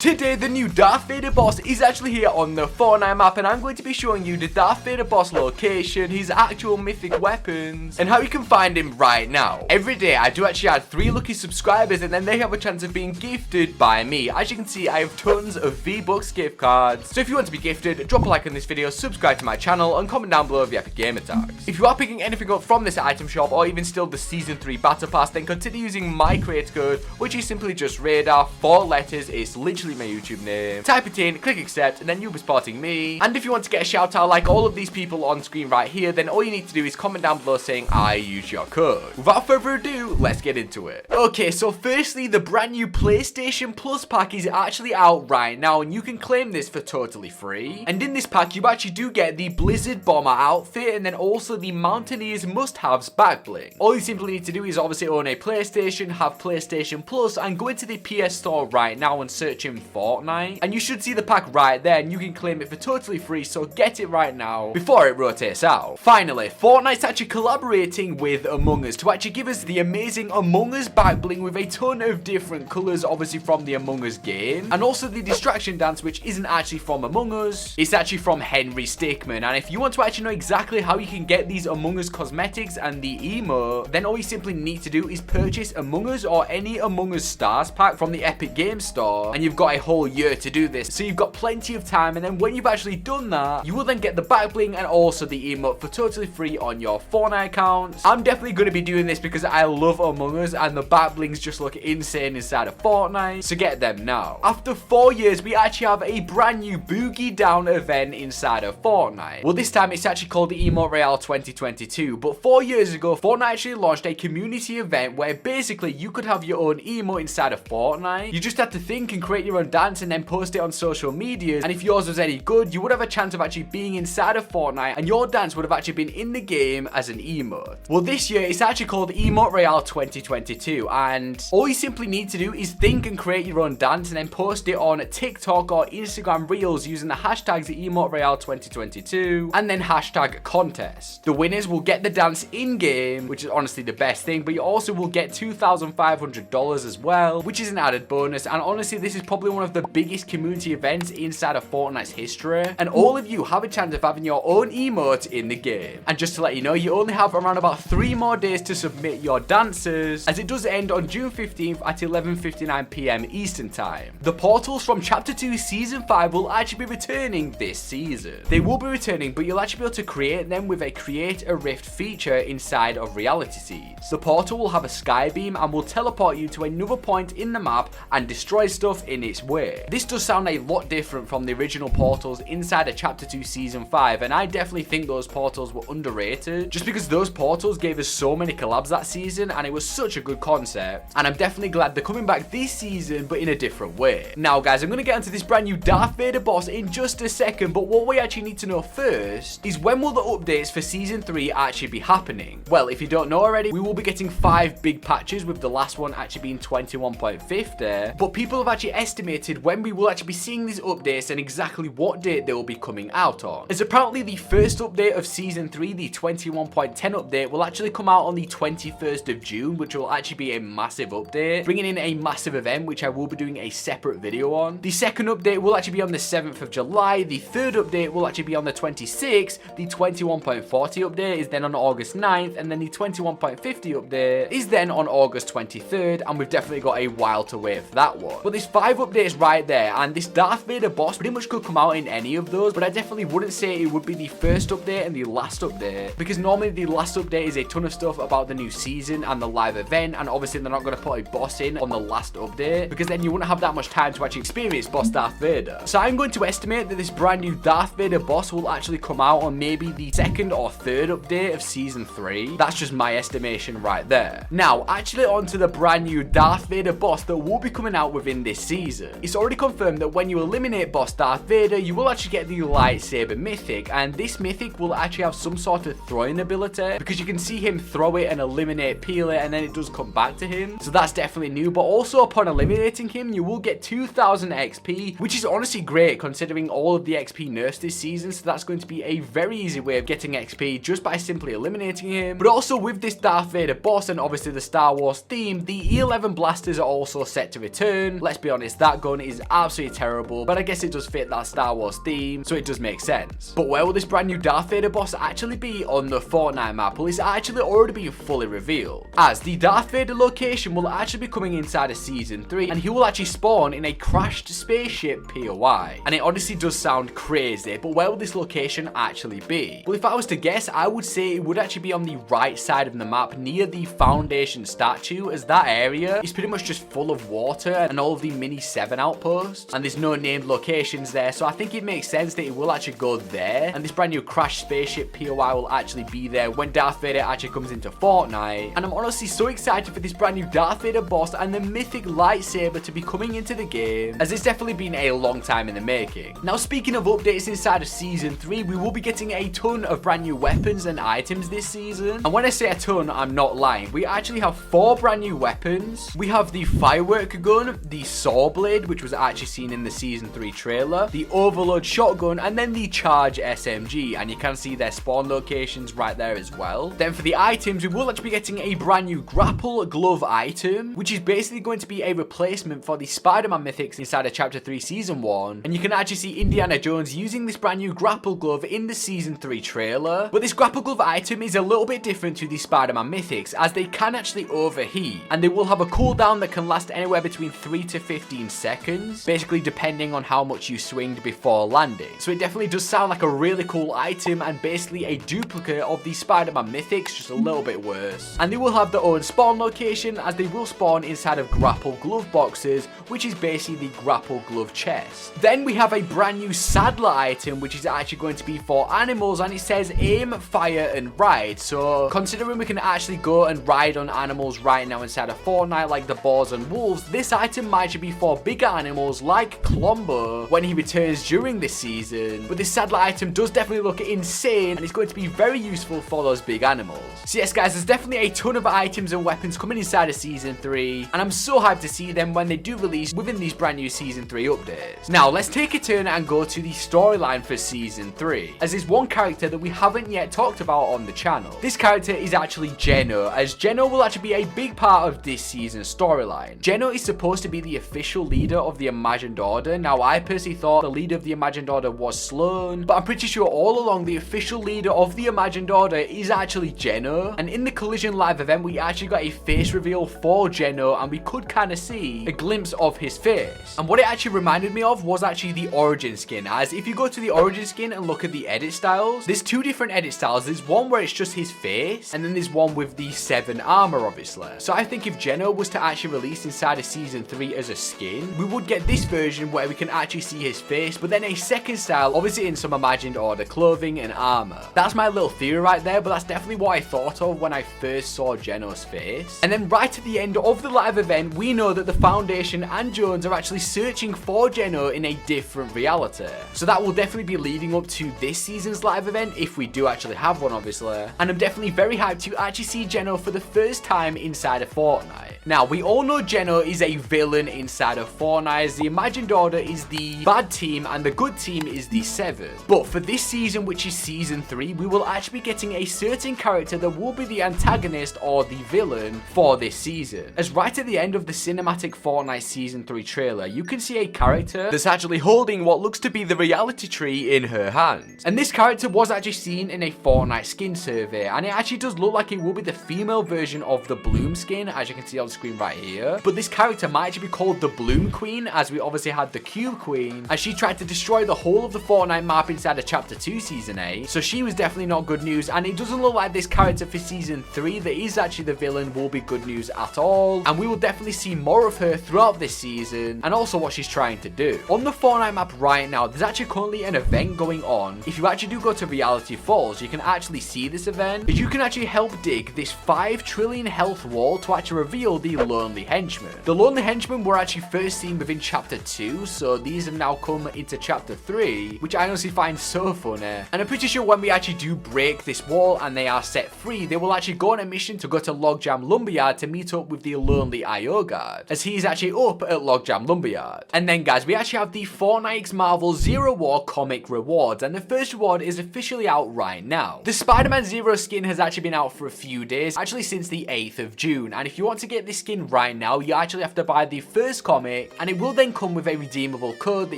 Today the new Darth Vader boss is actually here on the Fortnite map, and I'm going to be showing you the Darth Vader boss location, his actual mythic weapons, and how you can find him right now. Every day I do actually add 3 lucky subscribers, and then they have a chance of being gifted by me. As you can see, I have tons of V-Bucks gift cards, so if you want to be gifted, drop a like on this video, subscribe to my channel, and comment down below the epic gamer tags. If you are picking anything up from this item shop, or even still the Season 3 Battle Pass, then consider using my creator code, which is simply just Radr, 4 letters. It's literally my YouTube name. Type it in, click accept, and then you'll be supporting me. And if you want to get a shout out like all of these people on screen right here, then all you need to do is comment down below saying I use your code. Without further ado, let's get into it. Okay, so firstly, the brand new PlayStation Plus pack is actually out right now, and you can claim this for totally free. And in this pack, you actually do get the Blizzard Bomber outfit, and then also the Mountaineers must-haves back bling. All you simply need to do is obviously own a PlayStation, have PlayStation Plus, and go into the PS Store right now and search in Fortnite, and you should see the pack right there, and you can claim it for totally free, so get it right now before it rotates out. Finally, Fortnite's actually collaborating with Among Us to actually give us the amazing Among Us back bling with a ton of different colors, obviously from the Among Us game, and also the distraction dance, which isn't actually from Among Us, it's actually from Henry Stickmin. And if you want to actually know exactly how you can get these Among Us cosmetics and the emote, then all you simply need to do is purchase Among Us or any Among Us Stars pack from the Epic Games Store, and you've got a whole year to do this, so you've got plenty of time. And then when you've actually done that, you will then get the back bling and also the emote for totally free on your Fortnite account. I'm definitely going to be doing this because I love Among Us, and the back blings just look insane inside of Fortnite, so get them now. After 4 years, we actually have a brand new Boogie Down event inside of Fortnite. Well, this time it's actually called the EMOTE ROYALE 2022, but 4 years ago, Fortnite actually launched a community event where basically you could have your own emote inside of Fortnite. You just had to think and create your own dance and then post it on social media, and if yours was any good, you would have a chance of actually being inside of Fortnite, and your dance would have actually been in the game as an emote. Well, this year it's actually called EMOTE ROYALE 2022, and all you simply need to do is think and create your own dance and then post it on TikTok or Instagram Reels using the hashtags EMOTE ROYALE 2022 and then hashtag contest. The winners will get the dance in game, which is honestly the best thing, but you also will get $2,500 as well, which is an added bonus. And honestly, this is probably one of the biggest community events inside of Fortnite's history, and all of you have a chance of having your own emote in the game. And just to let you know, you only have around about 3 more days to submit your dances, as it does end on June 15th at 11:59 PM Eastern Time. The portals from Chapter 2 Season 5 will actually be returning this season. They will be returning, but you'll actually be able to create them with a Create a Rift feature inside of Reality Seeds. The portal will have a sky beam and will teleport you to another point in the map and destroy stuff in its way. This does sound a lot different from the original portals inside of Chapter 2 Season 5, and I definitely think those portals were underrated, just because those portals gave us so many collabs that season, and it was such a good concept, and I'm definitely glad they're coming back this season, but in a different way. Now guys, I'm going to get into this brand new Darth Vader boss in just a second, but what we actually need to know first is when will the updates for Season 3 actually be happening? Well, if you don't know already, we will be getting 5 big patches, with the last one actually being 21.50, but people have actually estimated when we will actually be seeing these updates and exactly what date they will be coming out on. As apparently the first update of Season 3, the 21.10 update, will actually come out on the 21st of June, which will actually be a massive update, bringing in a massive event, which I will be doing a separate video on. The second update will actually be on the 7th of July, the third update will actually be on the 26th, the 21.40 update is then on August 9th, and then the 21.50 update is then on August 23rd, and we've definitely got a while to wait for that one. But there's 5 updates right there, and this Darth Vader boss pretty much could come out in any of those, but I definitely wouldn't say it would be the first update and the last update, because normally the last update is a ton of stuff about the new season and the live event, and obviously they're not going to put a boss in on the last update, because then you wouldn't have that much time to actually experience boss Darth Vader. So I'm going to estimate that this brand new Darth Vader boss will actually come out on maybe the 2nd or 3rd update of Season 3. That's just my estimation right there. Now, actually onto the brand new Darth Vader boss that will be coming out within this season. It's already confirmed that when you eliminate boss Darth Vader, you will actually get the Lightsaber Mythic, and this Mythic will actually have some sort of throwing ability, because you can see him throw it and eliminate, peel it, and then it does come back to him. So that's definitely new, but also upon eliminating him, you will get 2,000 XP, which is honestly great considering all of the XP nerfs this season, so that's going to be a very easy way of getting XP just by simply eliminating him. But also with this Darth Vader boss and obviously the Star Wars theme, the E11 blasters are also set to return. Let's be honest, that that gun is absolutely terrible, but I guess it does fit that Star Wars theme, so it does make sense. But where will this brand new Darth Vader boss actually be on the Fortnite map? Well, it's actually already been fully revealed, as the Darth Vader location will actually be coming inside of Season 3, and he will actually spawn in a crashed spaceship POI. And it honestly does sound crazy, but where will this location actually be? Well, if I was to guess, I would say it would actually be on the right side of the map near the Foundation statue, as that area is pretty much just full of water and all of the mini 7 outposts, and there's no named locations there, so I think it makes sense that it will actually go there, and this brand new crashed spaceship POI will actually be there when Darth Vader actually comes into Fortnite. And I'm honestly so excited for this brand new Darth Vader boss and the mythic lightsaber to be coming into the game, as it's definitely been a long time in the making. Now, speaking of updates inside of Season 3, we will be getting a ton of brand new weapons and items this season, and when I say a ton, I'm not lying. We actually have 4 brand new weapons. We have the firework gun, the saw blade, which was actually seen in the Season 3 trailer, the overload shotgun, and then the charge SMG, and you can see their spawn locations right there as well. Then for the items, we will actually be getting a brand new grapple glove item, which is basically going to be a replacement for the Spider-Man mythics inside of Chapter 3 Season 1, and you can actually see Indiana Jones using this brand new grapple glove in the Season 3 trailer. But this grapple glove item is a little bit different to the Spider-Man mythics, as they can actually overheat, and they will have a cooldown that can last anywhere between 3 to 15 seconds, basically depending on how much you swinged before landing. So it definitely does sound like a really cool item, and basically a duplicate of the Spider-Man mythics, just a little bit worse. And they will have their own spawn location, as they will spawn inside of grapple glove boxes, which is basically the grapple glove chest. Then we have a brand new saddler item, which is actually going to be for animals, and it says aim, fire, and ride. So considering we can actually go and ride on animals right now inside of Fortnite, like the boars and wolves, this item might actually be for bigger animals like Colombo when he returns during this season. But this saddler item does definitely look insane, and it's going to be very useful for those big animals. So yes guys, there's definitely a ton of items and weapons coming inside of Season 3, and I'm so hyped to see them when they do release within these brand new Season 3 updates. Now let's take a turn and go to the storyline for Season 3, as there's one character that we haven't yet talked about on the channel. This character is actually Geno, as Geno will actually be a big part of this season's storyline. Geno is supposed to be the official leader of the Imagined Order. Now I personally thought the leader of the Imagined Order was Sloan, but I'm pretty sure all along the official leader of the Imagined Order is actually Geno. And in the Collision live event, we actually got a face reveal for Geno, and we could kind of see a glimpse of his face. And what it actually reminded me of was actually the origin skin, as if you go to the origin skin and look at the edit styles, there's 2 different edit styles. There's one where it's just his face, and then there's one with the 7 armor, obviously. So I think if Geno was to actually release inside of Season 3 as a skin, we would get this version where we can actually see his face, but then a second style, obviously in some Imagined Order clothing and armor. That's my little theory right there, but that's definitely what I thought of when I first saw Geno's face. And then right at the end of the live event, we know that the Foundation and Jones are actually searching for Geno in a different reality. So that will definitely be leading up to this season's live event, if we do actually have one, obviously. And I'm definitely very hyped to actually see Geno for the first time inside of Fortnite. Now, we all know Geno is a villain inside of Fortnite, as the Imagined Order is the bad team and the good team is the 7. But for this season, which is Season 3, we will actually be getting a certain character that will be the antagonist or the villain for this season. As right at the end of the cinematic Fortnite Season 3 trailer, you can see a character that's actually holding what looks to be the reality tree in her hands. And this character was actually seen in a Fortnite skin survey, and it actually does look like it will be the female version of the Bloom skin, as you can see on screen right here. But this character might actually be called the Bloom Queen, as we obviously had the Q Queen, as she tried to destroy the whole of the Fortnite map inside of Chapter 2 Season 8. So she was definitely not good news, and it doesn't look like this character for Season 3 that is actually the villain will be good news at all. And we will definitely see more of her throughout this season, and also what she's trying to do. On the Fortnite map right now, there's actually currently an event going on. If you actually do go to Reality Falls, you can actually see this event, as you can actually help dig this 5 trillion health wall to actually reveal the Lonely Henchmen. The Lonely Henchmen were actually first seen within Chapter 2, so these have now come into Chapter 3, which I honestly find so funny. And I'm pretty sure when we actually do break this wall and they are set free, they will actually go on a mission to go to Logjam Lumberyard to meet up with the Lonely IO guard, as he's actually up at Logjam Lumberyard. And then guys, we actually have the Fortnite x Marvel Zero War comic rewards, and the first reward is officially out right now. The Spider-Man Zero skin has actually been out for a few days, actually since the 8th of June, and if you want to get this skin right now, you actually have to buy the first comic comic, and it will then come with a redeemable code that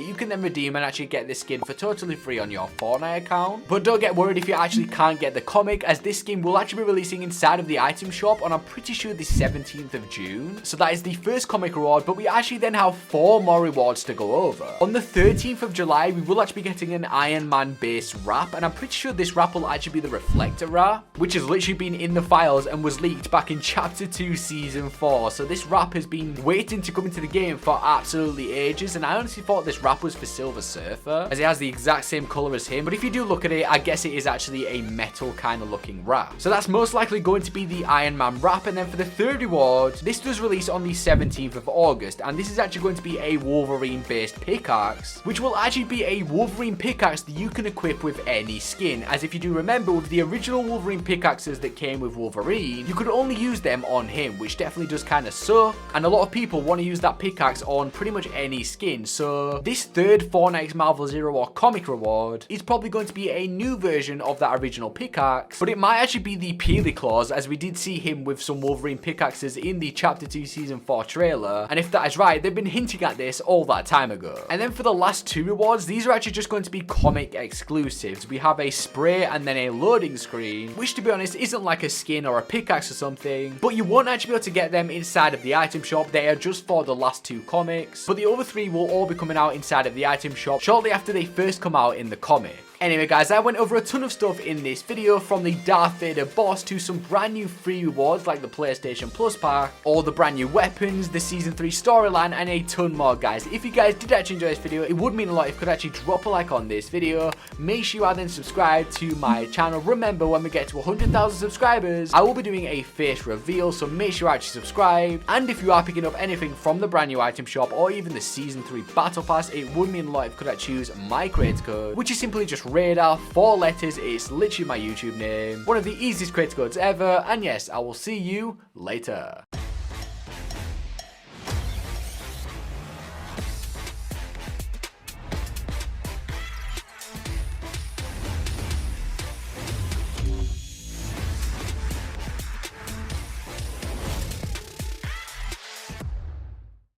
you can then redeem and actually get this skin for totally free on your Fortnite account. But don't get worried if you actually can't get the comic, as this skin will actually be releasing inside of the item shop on, I'm pretty sure, the 17th of June. So that is the first comic reward, but we actually then have 4 more rewards to go over. On the 13th of July, we will actually be getting an Iron Man based wrap, and I'm pretty sure this wrap will actually be the Reflector wrap, which has literally been in the files and was leaked back in Chapter 2 Season 4. So this wrap has been waiting to come into the game for absolutely ages, and I honestly thought this wrap was for Silver Surfer, as it has the exact same color as him, but if you do look at it, I guess it is actually a metal kind of looking wrap. So that's most likely going to be the Iron Man wrap. And then for the third reward, this does release on the 17th of August, and this is actually going to be a Wolverine based pickaxe, which will actually be a Wolverine pickaxe that you can equip with any skin, as if you do remember, with the original Wolverine pickaxes that came with Wolverine, you could only use them on him, which definitely does kind of suck, and a lot of people want to use that pickaxe on pretty much any skin. So this third Fortnite x Marvel Zero or comic reward is probably going to be a new version of that original pickaxe, but it might actually be the Peely Claws, as we did see him with some Wolverine pickaxes in the Chapter 2 Season 4 trailer, and if that is right, they've been hinting at this all that time ago. And then for the last 2 rewards, these are actually just going to be comic exclusives. We have a spray and then a loading screen, which to be honest isn't like a skin or a pickaxe or something, but you won't actually be able to get them inside of the item shop. They are just for the last 2 comics, but the other 3 will all be coming out inside of the item shop shortly after they first come out in the comic. Anyway guys, I went over a ton of stuff in this video, from the Darth Vader boss to some brand new free rewards like the PlayStation Plus pack, all the brand new weapons, the Season 3 storyline, and a ton more guys. If you guys did actually enjoy this video, it would mean a lot if you could actually drop a like on this video. Make sure you are then subscribed to my channel. Remember, when we get to 100,000 subscribers, I will be doing a face reveal, so make sure you actually subscribe. And if you are picking up anything from the brand new item shop or even the Season 3 Battle Pass, it would mean a lot if you could actually choose my creator code, which is simply just Radr, 4 letters. It's literally my YouTube name, one of the easiest creator codes ever, and yes, I will see you later.